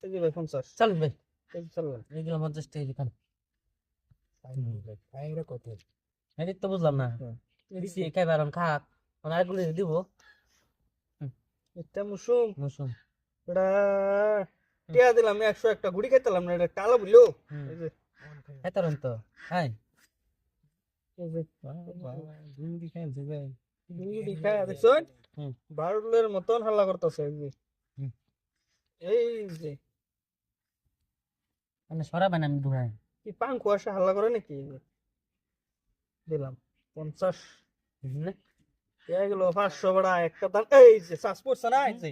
এই যে ভাই 50 চলেন ভাই এই যে চললাম এইগুলো 50 টাকা দিবেন খাইরা কত এই তো বুঝলাম না দিছি খাইবার খাক আরেকগুলো দিব এটা মুসুম মৌসুম এটা টিয়া দিলাম 100 একটা গুড়ি খাইতালাম না এটা কালো বুঝলো এই যে খাইতারেন তো হাই এই যে গুড়ি খাইছে ভাই গুড়ি খায় দেখছেন হুম। বারুলের মতন হাল্লা করতেছে এই যে হুম। এই যে মানে সরাবেন আমি দুহাই কি পাঙ্কু আসে হাল্লা করে নাকি এই যে দিলাম 50 বুঝলে গেল 500 বড়া একটা দাম এই যে শ্বাস পড়ছে না এই যে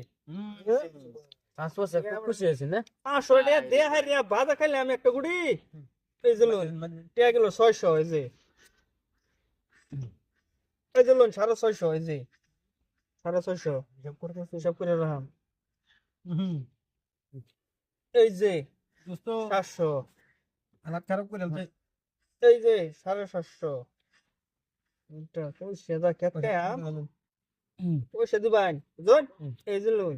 পাসপোর্ট খুব খুশি হয়েছে না 500 টাকা দে হারিয়া বাজা খাইলে আমি একটা গুড়ি এই যে লোন টিয়া গেল 600 এই যে এই যে লোন 650 এই যে 650 হিসাব করতেছে হিসাব করে রাখাম হুম এই যে দোস্ত 700 হালাত খারাপ করে আলছে এই যে 750 এটা পয়সা দা কেটে আম পয়সা দিবান বুঝুন এই যে লোন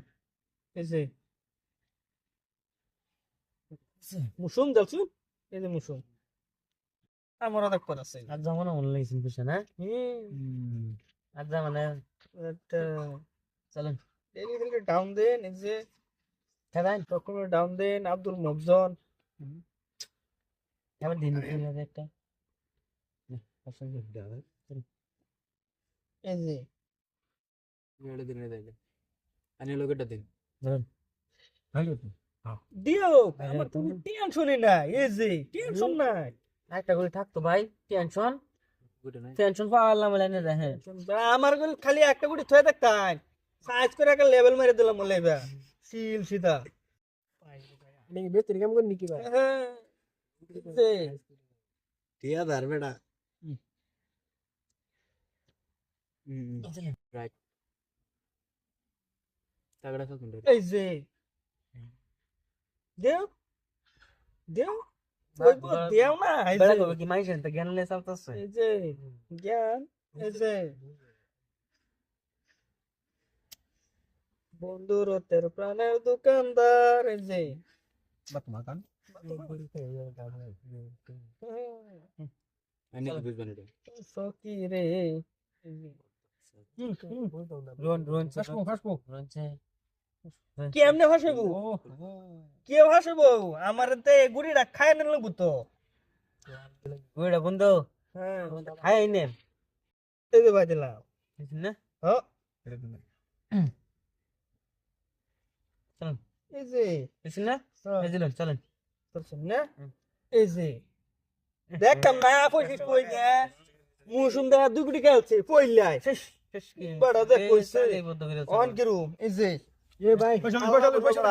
এই যে মুসুম দেখছু এই যে মুসুম আমার অনেক পর আছে আর যেমন অনলাইন পয়সা না আর যা মানে একটা চলেন ডেলি ডেলি ডাউন দেন এই যে খাবেন তখন ডাউন দেন আব্দুল মফজন এবার দিন একটা এই যে এড়ে দিন দেইলে আনি লোকেটা দিন ধরেন ভালো তো দিও আমার তুমি টেনশনই নাই এই যে টেনশন নাই একটা করে থাকতো ভাই টেনশন গুড নাই টেনশন পাওয়ালাম লাইনে দেখেন আমার গুলো খালি একটা গুড়ি থয়ে দেখতাম সাইজ করে একটা লেভেল মেরে দিলাম বলে এবার সিল সিধা নেই বেতরি কাম করনি কি ভাই হ্যাঁ এই যে টিয়া দার বেটা রাইট তাগড়া খাতুন রে এই যে দেও দেও ওই দেও না এই বেড়া যে কবে কি মাইছেন তো জ্ঞান লেস আসতেছে এই যে জ্ঞান এই যে বন্ধুরতের প্রাণের দোকানদার এই যে বাত মাকান আনি বুঝবেন এটা সকি রে রোন রোন ফাসকো ফাসকো রোনছে কেমনে ভাসাবো কে ভাসাবো আমার তে গুড়িটা খায় না লাগবো তো ওইটা বন্ধু হ্যাঁ খাই নে এই যে ভাই দিলাম না হ্যাঁ এটা দিন চলেন এই যে বুঝছেন না এই দিলেন চলেন করছেন না এই যে দেখতাম না পয়সা কই না মুসুম দেখা দুই কোটি খেলছে পইলাই শেষ শেষ কি বড় দেখ কইছে এই বন্ধ করে অন কিরুম এই যে এ ভাই পয়সা পয়সা পয়সা